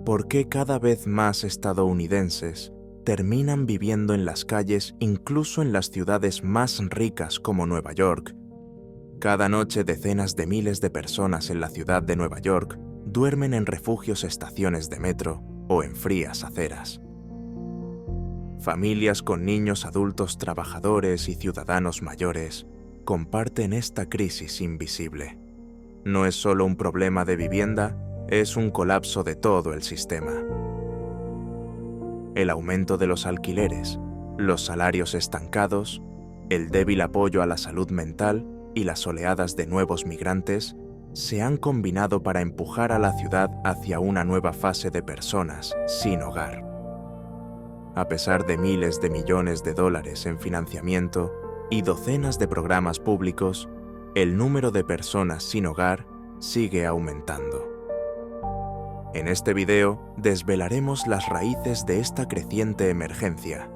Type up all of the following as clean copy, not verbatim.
¿Por qué cada vez más estadounidenses terminan viviendo en las calles incluso en las ciudades más ricas como Nueva York? Cada noche decenas de miles de personas en la ciudad de Nueva York duermen en refugios, estaciones de metro o en frías aceras. Familias con niños, adultos, trabajadores y ciudadanos mayores comparten esta crisis invisible. No es solo un problema de vivienda, es un colapso de todo el sistema. El aumento de los alquileres, los salarios estancados, el débil apoyo a la salud mental y las oleadas de nuevos migrantes se han combinado para empujar a la ciudad hacia una nueva fase de personas sin hogar. A pesar de miles de millones de dólares en financiamiento y docenas de programas públicos, el número de personas sin hogar sigue aumentando. En este video desvelaremos las raíces de esta creciente emergencia.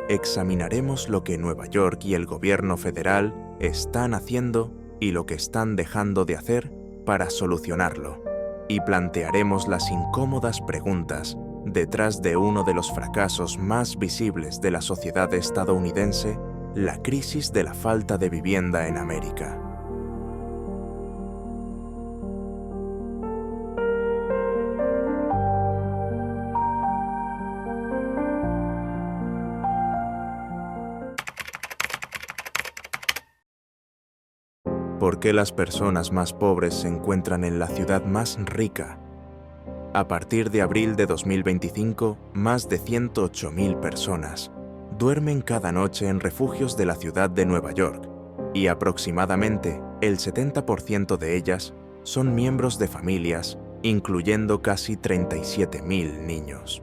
Examinaremos lo que Nueva York y el gobierno federal están haciendo y lo que están dejando de hacer para solucionarlo. Y plantearemos las incómodas preguntas detrás de uno de los fracasos más visibles de la sociedad estadounidense, la crisis de la falta de vivienda en América. ¿Por qué las personas más pobres se encuentran en la ciudad más rica? A partir de abril de 2025, más de 108.000 personas duermen cada noche en refugios de la ciudad de Nueva York, y aproximadamente el 70% de ellas son miembros de familias, incluyendo casi 37.000 niños.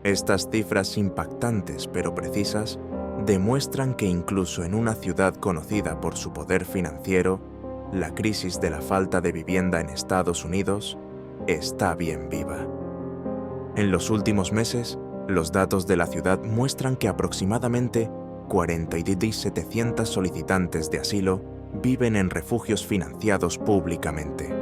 Estas cifras impactantes pero precisas demuestran que incluso en una ciudad conocida por su poder financiero, la crisis de la falta de vivienda en Estados Unidos está bien viva. En los últimos meses, los datos de la ciudad muestran que aproximadamente 40.700 solicitantes de asilo viven en refugios financiados públicamente.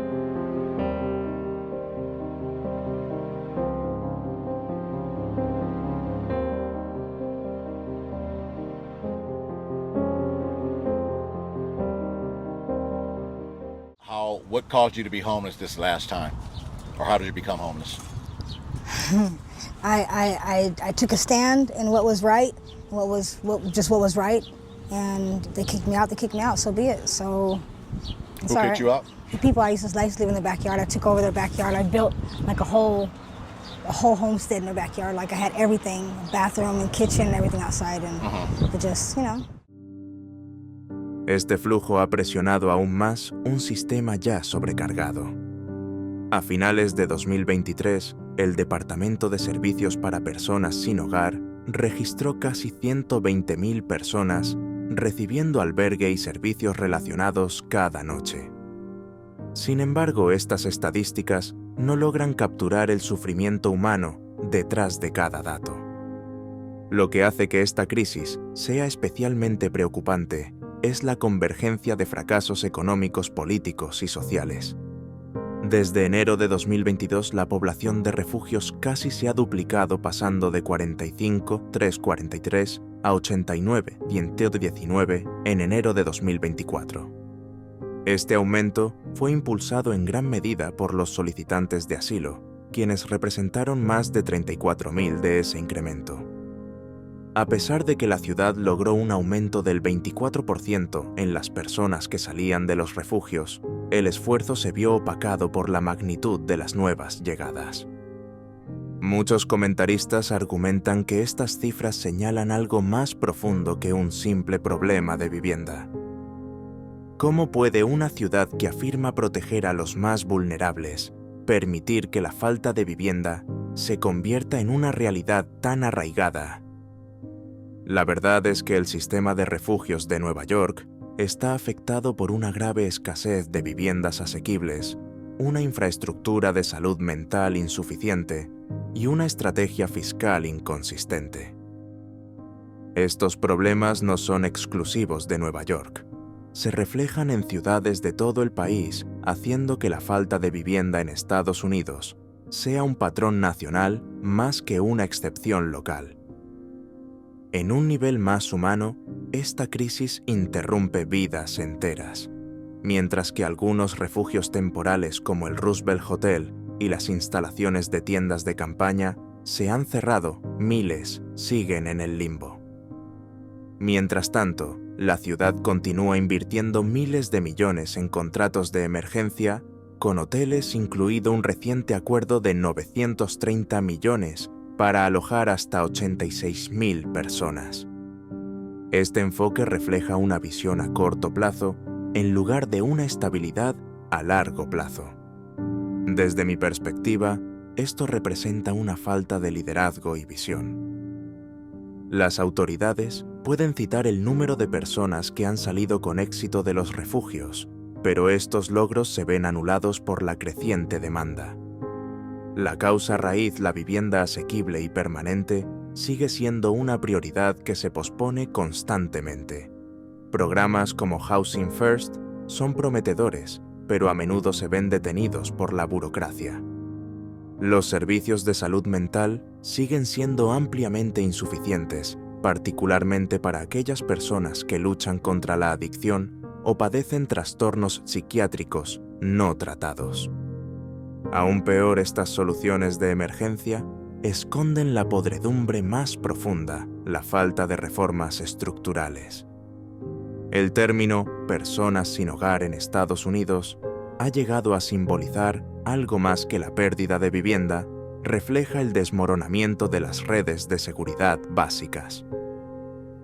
What caused you to be homeless this last time? Or how did you become homeless? I took a stand in what was right, what was right, and they kicked me out, so be it. So it's Who kicked you out? The people I used to live in the backyard. I took over their backyard. I built like a whole homestead in their backyard. Like I had everything, bathroom and kitchen and everything outside, and it just, Este flujo ha presionado aún más un sistema ya sobrecargado. A finales de 2023, el Departamento de Servicios para Personas sin Hogar registró casi 120.000 personas recibiendo albergue y servicios relacionados cada noche. Sin embargo, estas estadísticas no logran capturar el sufrimiento humano detrás de cada dato. Lo que hace que esta crisis sea especialmente preocupante es la convergencia de fracasos económicos, políticos y sociales. Desde enero de 2022, la población de refugios casi se ha duplicado, pasando de 43 a 89 en enero de 2024. Este aumento fue impulsado en gran medida por los solicitantes de asilo, quienes representaron más de 34.000 de ese incremento. A pesar de que la ciudad logró un aumento del 24% en las personas que salían de los refugios, el esfuerzo se vio opacado por la magnitud de las nuevas llegadas. Muchos comentaristas argumentan que estas cifras señalan algo más profundo que un simple problema de vivienda. ¿Cómo puede una ciudad que afirma proteger a los más vulnerables permitir que la falta de vivienda se convierta en una realidad tan arraigada? La verdad es que el sistema de refugios de Nueva York está afectado por una grave escasez de viviendas asequibles, una infraestructura de salud mental insuficiente y una estrategia fiscal inconsistente. Estos problemas no son exclusivos de Nueva York. Se reflejan en ciudades de todo el país, haciendo que la falta de vivienda en Estados Unidos sea un patrón nacional más que una excepción local. En un nivel más humano, esta crisis interrumpe vidas enteras. Mientras que algunos refugios temporales como el Roosevelt Hotel y las instalaciones de tiendas de campaña se han cerrado, miles siguen en el limbo. Mientras tanto, la ciudad continúa invirtiendo miles de millones en contratos de emergencia, con hoteles incluido un reciente acuerdo de 930 millones para alojar hasta 86.000 personas. Este enfoque refleja una visión a corto plazo en lugar de una estabilidad a largo plazo. Desde mi perspectiva, esto representa una falta de liderazgo y visión. Las autoridades pueden citar el número de personas que han salido con éxito de los refugios, pero estos logros se ven anulados por la creciente demanda. La causa raíz, la vivienda asequible y permanente, sigue siendo una prioridad que se pospone constantemente. Programas como Housing First son prometedores, pero a menudo se ven detenidos por la burocracia. Los servicios de salud mental siguen siendo ampliamente insuficientes, particularmente para aquellas personas que luchan contra la adicción o padecen trastornos psiquiátricos no tratados. Aún peor, estas soluciones de emergencia esconden la podredumbre más profunda, la falta de reformas estructurales. El término «personas sin hogar» en Estados Unidos ha llegado a simbolizar algo más que la pérdida de vivienda, refleja el desmoronamiento de las redes de seguridad básicas.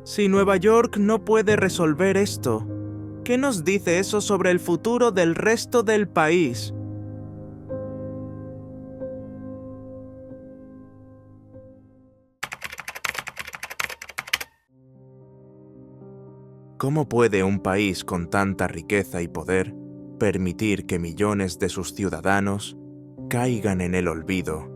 Si Nueva York no puede resolver esto, ¿qué nos dice eso sobre el futuro del resto del país? ¿Cómo puede un país con tanta riqueza y poder permitir que millones de sus ciudadanos caigan en el olvido?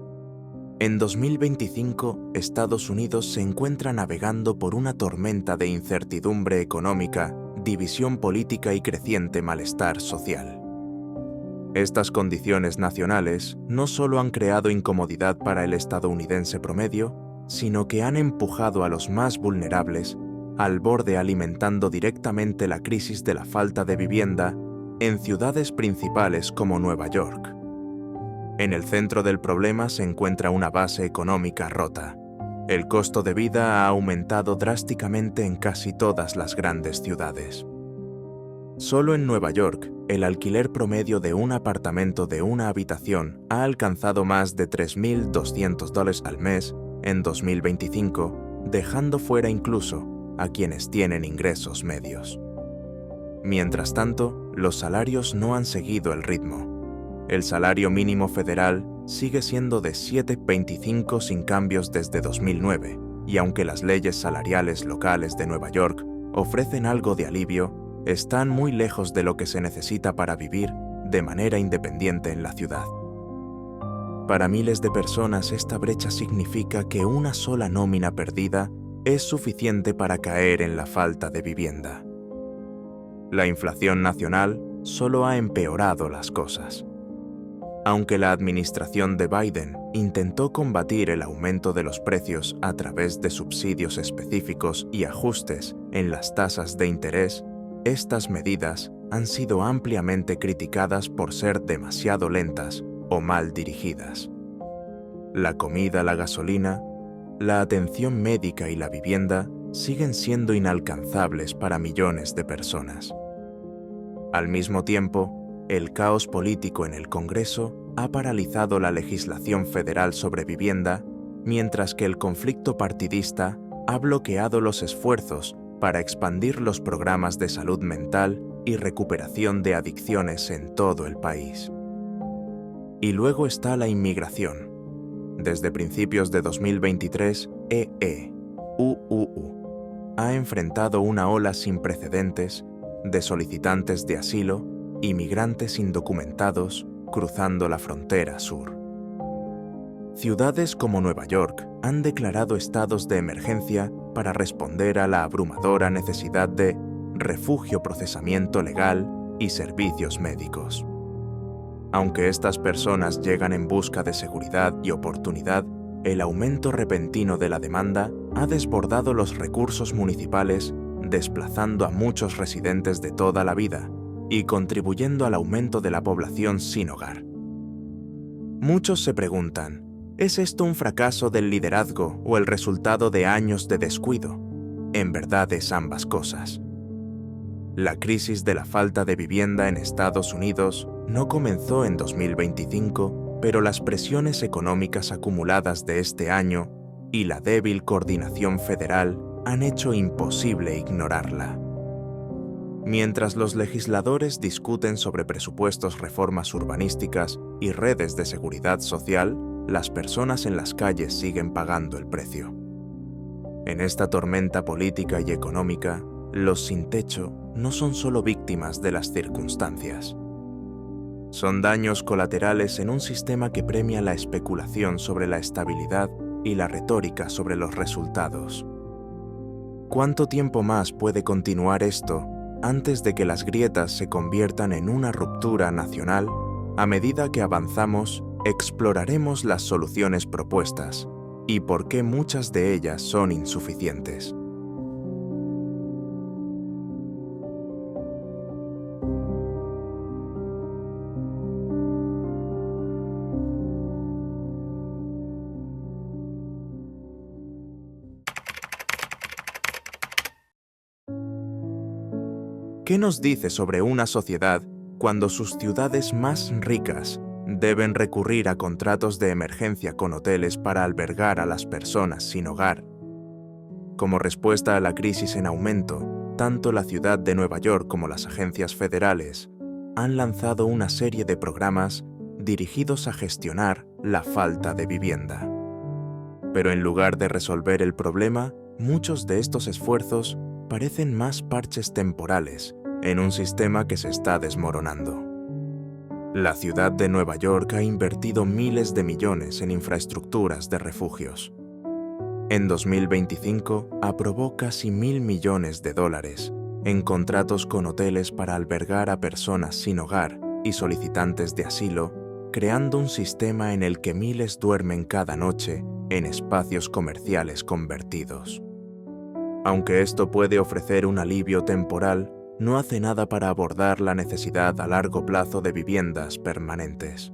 En 2025, Estados Unidos se encuentra navegando por una tormenta de incertidumbre económica, división política y creciente malestar social. Estas condiciones nacionales no solo han creado incomodidad para el estadounidense promedio, sino que han empujado a los más vulnerables al borde, alimentando directamente la crisis de la falta de vivienda en ciudades principales como Nueva York. En el centro del problema se encuentra una base económica rota. El costo de vida ha aumentado drásticamente en casi todas las grandes ciudades. Solo en Nueva York, el alquiler promedio de un apartamento de una habitación ha alcanzado más de $3.200 al mes en 2025, dejando fuera incluso a quienes tienen ingresos medios. Mientras tanto, los salarios no han seguido el ritmo. El salario mínimo federal sigue siendo de $7.25 sin cambios desde 2009, y aunque las leyes salariales locales de Nueva York ofrecen algo de alivio, están muy lejos de lo que se necesita para vivir de manera independiente en la ciudad. Para miles de personas, esta brecha significa que una sola nómina perdida es suficiente para caer en la falta de vivienda. La inflación nacional solo ha empeorado las cosas. Aunque la administración de Biden intentó combatir el aumento de los precios a través de subsidios específicos y ajustes en las tasas de interés, estas medidas han sido ampliamente criticadas por ser demasiado lentas o mal dirigidas. La comida, la gasolina, la atención médica y la vivienda siguen siendo inalcanzables para millones de personas. Al mismo tiempo, el caos político en el Congreso ha paralizado la legislación federal sobre vivienda, mientras que el conflicto partidista ha bloqueado los esfuerzos para expandir los programas de salud mental y recuperación de adicciones en todo el país. Y luego está la inmigración. Desde principios de 2023, UUU ha enfrentado una ola sin precedentes de solicitantes de asilo y migrantes indocumentados cruzando la frontera sur. Ciudades como Nueva York han declarado estados de emergencia para responder a la abrumadora necesidad de refugio, procesamiento legal y servicios médicos. Aunque estas personas llegan en busca de seguridad y oportunidad, el aumento repentino de la demanda ha desbordado los recursos municipales, desplazando a muchos residentes de toda la vida y contribuyendo al aumento de la población sin hogar. Muchos se preguntan, ¿es esto un fracaso del liderazgo o el resultado de años de descuido? En verdad es ambas cosas. La crisis de la falta de vivienda en Estados Unidos no comenzó en 2025, pero las presiones económicas acumuladas de este año y la débil coordinación federal han hecho imposible ignorarla. Mientras los legisladores discuten sobre presupuestos, reformas urbanísticas y redes de seguridad social, las personas en las calles siguen pagando el precio. En esta tormenta política y económica, los sin techo no son solo víctimas de las circunstancias. Son daños colaterales en un sistema que premia la especulación sobre la estabilidad y la retórica sobre los resultados. ¿Cuánto tiempo más puede continuar esto antes de que las grietas se conviertan en una ruptura nacional? A medida que avanzamos, exploraremos las soluciones propuestas y por qué muchas de ellas son insuficientes. ¿Qué nos dice sobre una sociedad cuando sus ciudades más ricas deben recurrir a contratos de emergencia con hoteles para albergar a las personas sin hogar? Como respuesta a la crisis en aumento, tanto la ciudad de Nueva York como las agencias federales han lanzado una serie de programas dirigidos a gestionar la falta de vivienda. Pero en lugar de resolver el problema, muchos de estos esfuerzos parecen más parches temporales en un sistema que se está desmoronando. La ciudad de Nueva York ha invertido miles de millones en infraestructuras de refugios. En 2025 aprobó casi $1.000 millones en contratos con hoteles para albergar a personas sin hogar y solicitantes de asilo, creando un sistema en el que miles duermen cada noche en espacios comerciales convertidos. Aunque esto puede ofrecer un alivio temporal, no hace nada para abordar la necesidad a largo plazo de viviendas permanentes.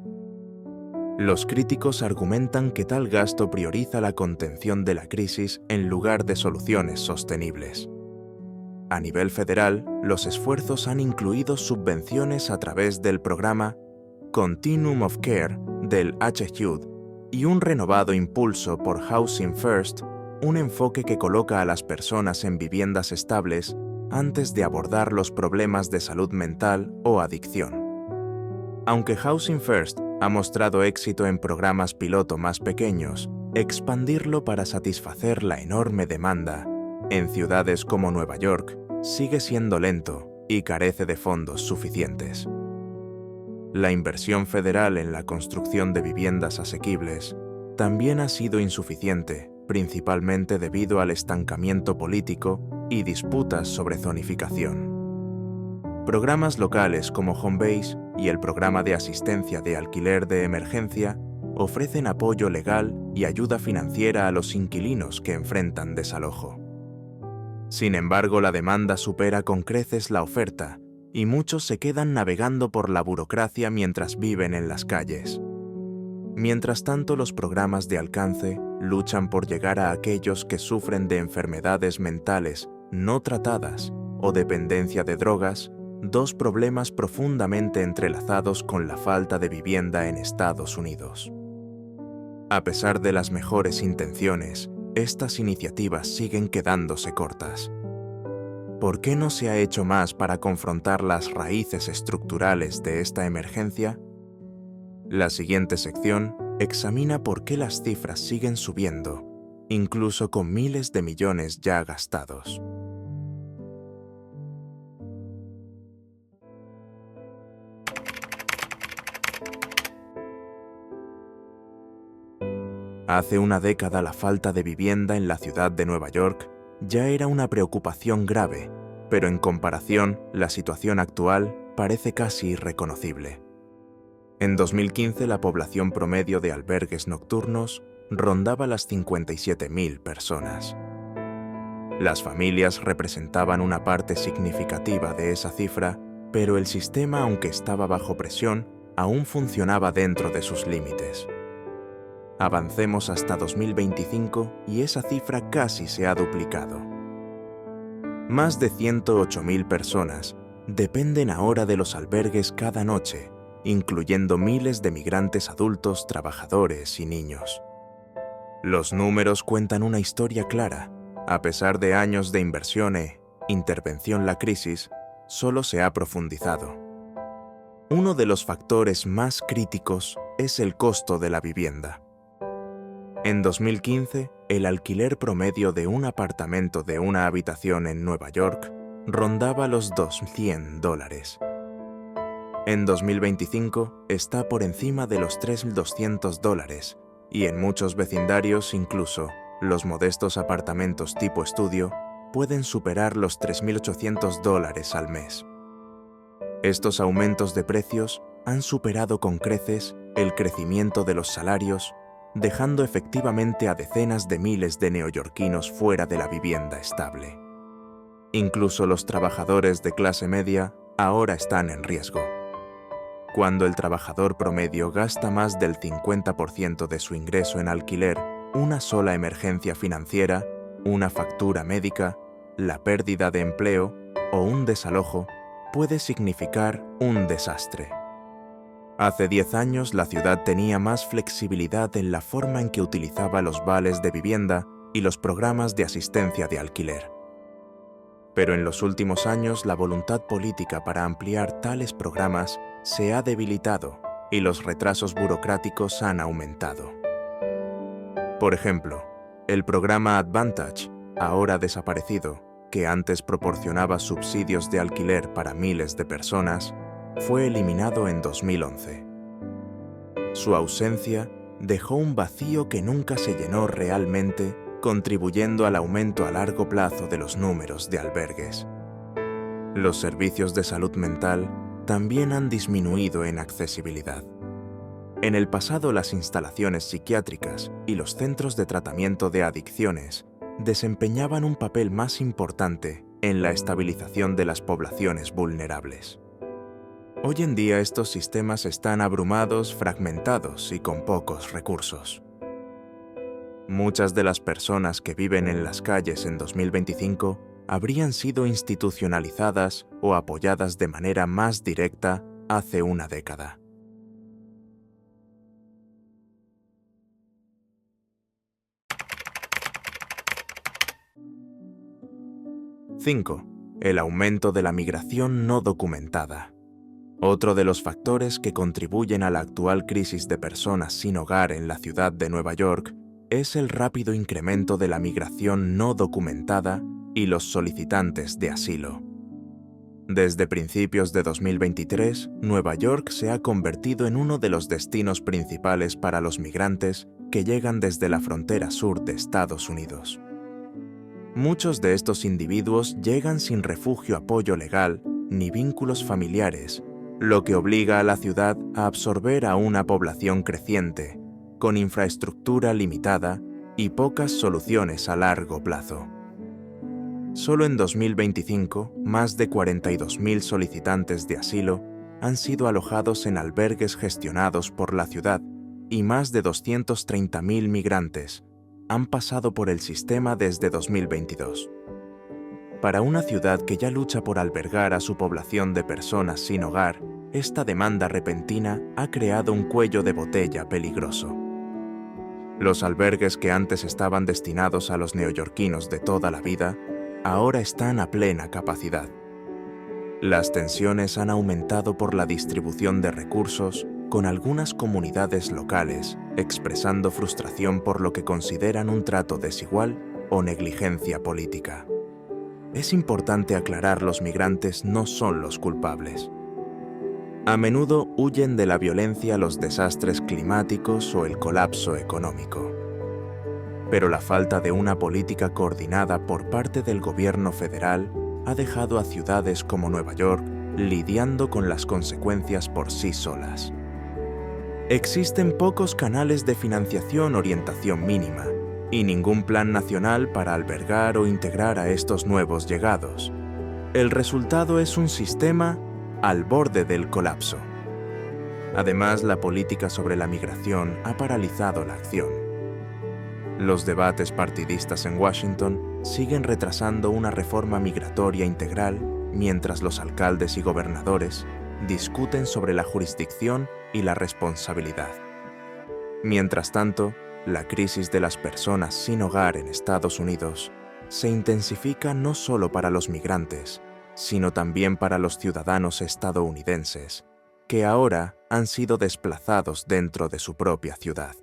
Los críticos argumentan que tal gasto prioriza la contención de la crisis en lugar de soluciones sostenibles. A nivel federal, los esfuerzos han incluido subvenciones a través del programa Continuum of Care del HUD y un renovado impulso por Housing First, un enfoque que coloca a las personas en viviendas estables antes de abordar los problemas de salud mental o adicción. Aunque Housing First ha mostrado éxito en programas piloto más pequeños, expandirlo para satisfacer la enorme demanda en ciudades como Nueva York sigue siendo lento y carece de fondos suficientes. La inversión federal en la construcción de viviendas asequibles también ha sido insuficiente, principalmente debido al estancamiento político y disputas sobre zonificación. Programas locales como Homebase y el programa de asistencia de alquiler de emergencia ofrecen apoyo legal y ayuda financiera a los inquilinos que enfrentan desalojo. Sin embargo, la demanda supera con creces la oferta y muchos se quedan navegando por la burocracia mientras viven en las calles. Mientras tanto, los programas de alcance luchan por llegar a aquellos que sufren de enfermedades mentales no tratadas o dependencia de drogas, dos problemas profundamente entrelazados con la falta de vivienda en Estados Unidos. A pesar de las mejores intenciones, estas iniciativas siguen quedándose cortas. ¿Por qué no se ha hecho más para confrontar las raíces estructurales de esta emergencia? La siguiente sección examina por qué las cifras siguen subiendo, incluso con miles de millones ya gastados. Hace una década la falta de vivienda en la ciudad de Nueva York ya era una preocupación grave, pero en comparación, la situación actual parece casi irreconocible. En 2015 la población promedio de albergues nocturnos rondaba las 57.000 personas. Las familias representaban una parte significativa de esa cifra, pero el sistema, aunque estaba bajo presión, aún funcionaba dentro de sus límites. Avancemos hasta 2025 y esa cifra casi se ha duplicado. Más de 108.000 personas dependen ahora de los albergues cada noche, incluyendo miles de migrantes adultos, trabajadores y niños. Los números cuentan una historia clara. A pesar de años de inversión e intervención, la crisis solo se ha profundizado. Uno de los factores más críticos es el costo de la vivienda. En 2015, el alquiler promedio de un apartamento de una habitación en Nueva York rondaba los $200. En 2025 está por encima de los $3.200 y en muchos vecindarios incluso los modestos apartamentos tipo estudio pueden superar los $3.800 al mes. Estos aumentos de precios han superado con creces el crecimiento de los salarios, dejando efectivamente a decenas de miles de neoyorquinos fuera de la vivienda estable. Incluso los trabajadores de clase media ahora están en riesgo. Cuando el trabajador promedio gasta más del 50% de su ingreso en alquiler, una sola emergencia financiera, una factura médica, la pérdida de empleo o un desalojo puede significar un desastre. Hace 10 años la ciudad tenía más flexibilidad en la forma en que utilizaba los vales de vivienda y los programas de asistencia de alquiler. Pero en los últimos años la voluntad política para ampliar tales programas se ha debilitado y los retrasos burocráticos han aumentado. Por ejemplo, el programa Advantage, ahora desaparecido, que antes proporcionaba subsidios de alquiler para miles de personas, fue eliminado en 2011. Su ausencia dejó un vacío que nunca se llenó realmente, contribuyendo al aumento a largo plazo de los números de albergues. Los servicios de salud mental también han disminuido en accesibilidad. En el pasado, las instalaciones psiquiátricas y los centros de tratamiento de adicciones desempeñaban un papel más importante en la estabilización de las poblaciones vulnerables. Hoy en día estos sistemas están abrumados, fragmentados y con pocos recursos. Muchas de las personas que viven en las calles en 2025 habrían sido institucionalizadas o apoyadas de manera más directa hace una década. (5) El aumento de la migración no documentada. Otro de los factores que contribuyen a la actual crisis de personas sin hogar en la ciudad de Nueva York es el rápido incremento de la migración no documentada y los solicitantes de asilo. Desde principios de 2023, Nueva York se ha convertido en uno de los destinos principales para los migrantes que llegan desde la frontera sur de Estados Unidos. Muchos de estos individuos llegan sin refugio, apoyo legal ni vínculos familiares, lo que obliga a la ciudad a absorber a una población creciente, con infraestructura limitada y pocas soluciones a largo plazo. Solo en 2025, más de 42.000 solicitantes de asilo han sido alojados en albergues gestionados por la ciudad y más de 230.000 migrantes han pasado por el sistema desde 2022. Para una ciudad que ya lucha por albergar a su población de personas sin hogar, esta demanda repentina ha creado un cuello de botella peligroso. Los albergues que antes estaban destinados a los neoyorquinos de toda la vida, ahora están a plena capacidad. Las tensiones han aumentado por la distribución de recursos, con algunas comunidades locales expresando frustración por lo que consideran un trato desigual o negligencia política. Es importante aclarar: los migrantes no son los culpables. A menudo huyen de la violencia, los desastres climáticos o el colapso económico. Pero la falta de una política coordinada por parte del gobierno federal ha dejado a ciudades como Nueva York lidiando con las consecuencias por sí solas. Existen pocos canales de financiación orientación mínima y ningún plan nacional para albergar o integrar a estos nuevos llegados. El resultado es un sistema al borde del colapso. Además, la política sobre la migración ha paralizado la acción. Los debates partidistas en Washington siguen retrasando una reforma migratoria integral mientras los alcaldes y gobernadores discuten sobre la jurisdicción y la responsabilidad. Mientras tanto, la crisis de las personas sin hogar en Estados Unidos se intensifica no solo para los migrantes, sino también para los ciudadanos estadounidenses, que ahora han sido desplazados dentro de su propia ciudad.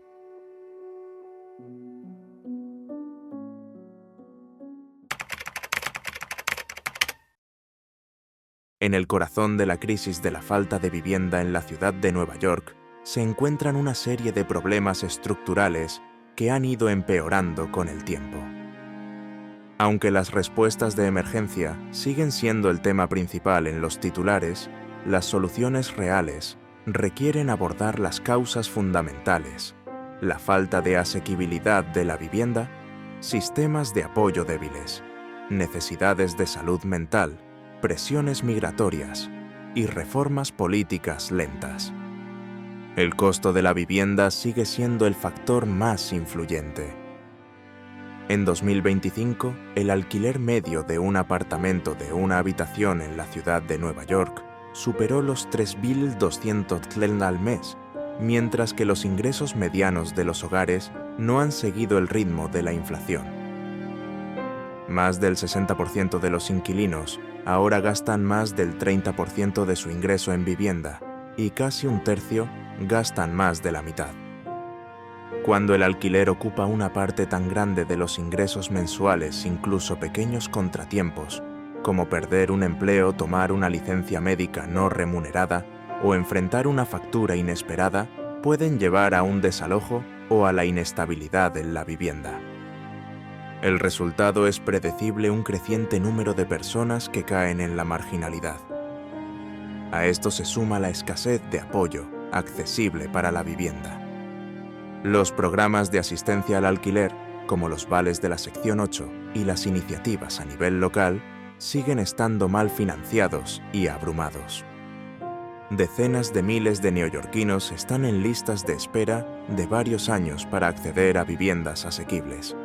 En el corazón de la crisis de la falta de vivienda en la ciudad de Nueva York se encuentran una serie de problemas estructurales que han ido empeorando con el tiempo. Aunque las respuestas de emergencia siguen siendo el tema principal en los titulares, las soluciones reales requieren abordar las causas fundamentales: la falta de asequibilidad de la vivienda, sistemas de apoyo débiles, necesidades de salud mental, presiones migratorias y reformas políticas lentas. El costo de la vivienda sigue siendo el factor más influyente. En 2025, el alquiler medio de un apartamento de una habitación en la ciudad de Nueva York superó los $3.200 al mes, mientras que los ingresos medianos de los hogares no han seguido el ritmo de la inflación. Más del 60% de los inquilinos ahora gastan más del 30% de su ingreso en vivienda y casi un tercio gastan más de la mitad. Cuando el alquiler ocupa una parte tan grande de los ingresos mensuales, incluso pequeños contratiempos, como perder un empleo, tomar una licencia médica no remunerada o enfrentar una factura inesperada, pueden llevar a un desalojo o a la inestabilidad en la vivienda. El resultado es predecible: un creciente número de personas que caen en la marginalidad. A esto se suma la escasez de apoyo accesible para la vivienda. Los programas de asistencia al alquiler, como los vales de la Sección 8 y las iniciativas a nivel local, siguen estando mal financiados y abrumados. Decenas de miles de neoyorquinos están en listas de espera de varios años para acceder a viviendas asequibles.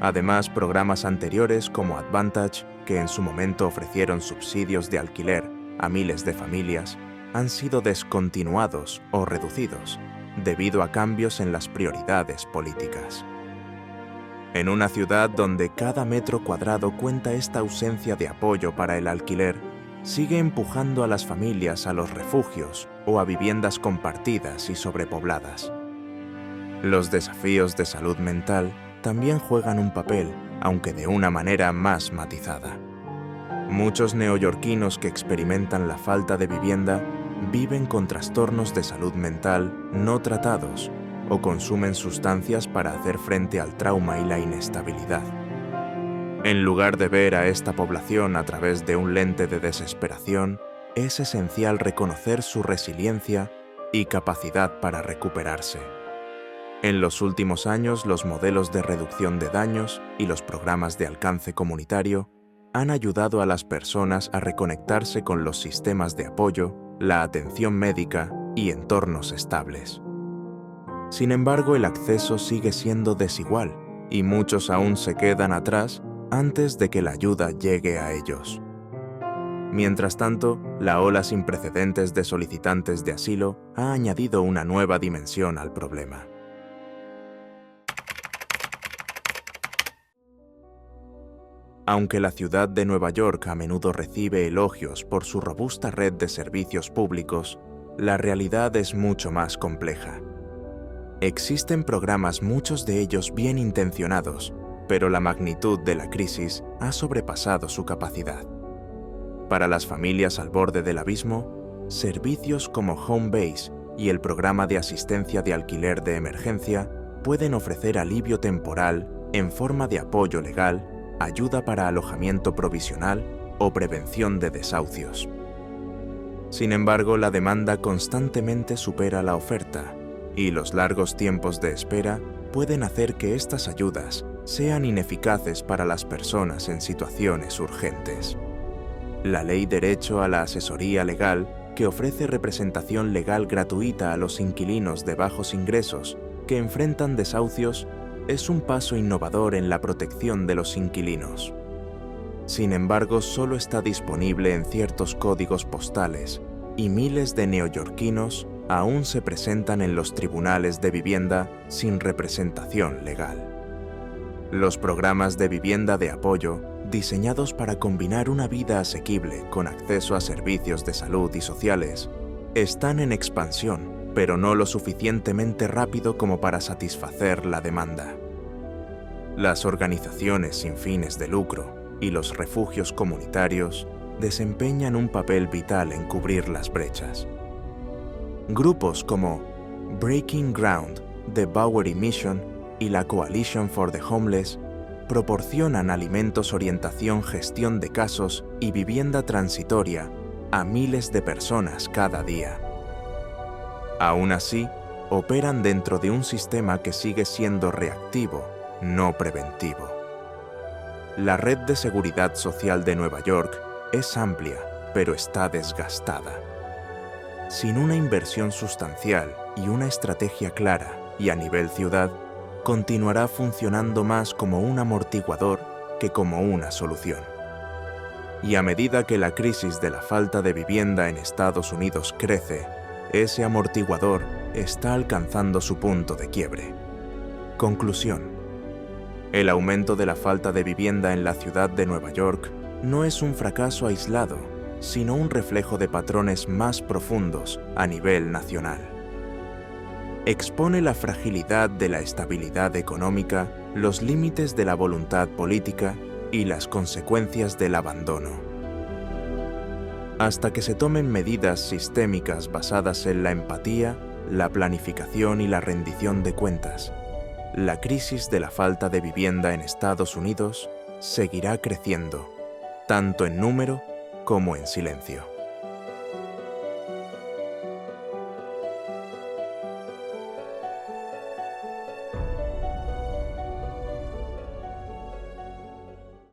Además, programas anteriores como Advantage, que en su momento ofrecieron subsidios de alquiler a miles de familias, han sido descontinuados o reducidos debido a cambios en las prioridades políticas. En una ciudad donde cada metro cuadrado cuenta, esta ausencia de apoyo para el alquiler sigue empujando a las familias a los refugios o a viviendas compartidas y sobrepobladas. Los desafíos de salud mental también juegan un papel, aunque de una manera más matizada. Muchos neoyorquinos que experimentan la falta de vivienda viven con trastornos de salud mental no tratados o consumen sustancias para hacer frente al trauma y la inestabilidad. En lugar de ver a esta población a través de un lente de desesperación, es esencial reconocer su resiliencia y capacidad para recuperarse. En los últimos años, los modelos de reducción de daños y los programas de alcance comunitario han ayudado a las personas a reconectarse con los sistemas de apoyo, la atención médica y entornos estables. Sin embargo, el acceso sigue siendo desigual y muchos aún se quedan atrás antes de que la ayuda llegue a ellos. Mientras tanto, la ola sin precedentes de solicitantes de asilo ha añadido una nueva dimensión al problema. Aunque la ciudad de Nueva York a menudo recibe elogios por su robusta red de servicios públicos, la realidad es mucho más compleja. Existen programas, muchos de ellos bien intencionados, pero la magnitud de la crisis ha sobrepasado su capacidad. Para las familias al borde del abismo, servicios como Homebase y el programa de asistencia de alquiler de emergencia pueden ofrecer alivio temporal en forma de apoyo legal, ayuda para alojamiento provisional o prevención de desahucios. Sin embargo, la demanda constantemente supera la oferta, y los largos tiempos de espera pueden hacer que estas ayudas sean ineficaces para las personas en situaciones urgentes. La Ley Derecho a la Asesoría Legal, que ofrece representación legal gratuita a los inquilinos de bajos ingresos que enfrentan desahucios, es un paso innovador en la protección de los inquilinos. Sin embargo, solo está disponible en ciertos códigos postales y miles de neoyorquinos aún se presentan en los tribunales de vivienda sin representación legal. Los programas de vivienda de apoyo, diseñados para combinar una vida asequible con acceso a servicios de salud y sociales, están en expansión, pero no lo suficientemente rápido como para satisfacer la demanda. Las organizaciones sin fines de lucro y los refugios comunitarios desempeñan un papel vital en cubrir las brechas. Grupos como Breaking Ground, The Bowery Mission y la Coalition for the Homeless proporcionan alimentos, orientación, gestión de casos y vivienda transitoria a miles de personas cada día. Aún así, operan dentro de un sistema que sigue siendo reactivo, no preventivo. La red de seguridad social de Nueva York es amplia, pero está desgastada. Sin una inversión sustancial y una estrategia clara y a nivel ciudad, continuará funcionando más como un amortiguador que como una solución. Y a medida que la crisis de la falta de vivienda en Estados Unidos crece, ese amortiguador está alcanzando su punto de quiebre. Conclusión. El aumento de la falta de vivienda en la ciudad de Nueva York no es un fracaso aislado, sino un reflejo de patrones más profundos a nivel nacional. Expone la fragilidad de la estabilidad económica, los límites de la voluntad política y las consecuencias del abandono. Hasta que se tomen medidas sistémicas basadas en la empatía, la planificación y la rendición de cuentas, la crisis de la falta de vivienda en Estados Unidos seguirá creciendo, tanto en número como en silencio.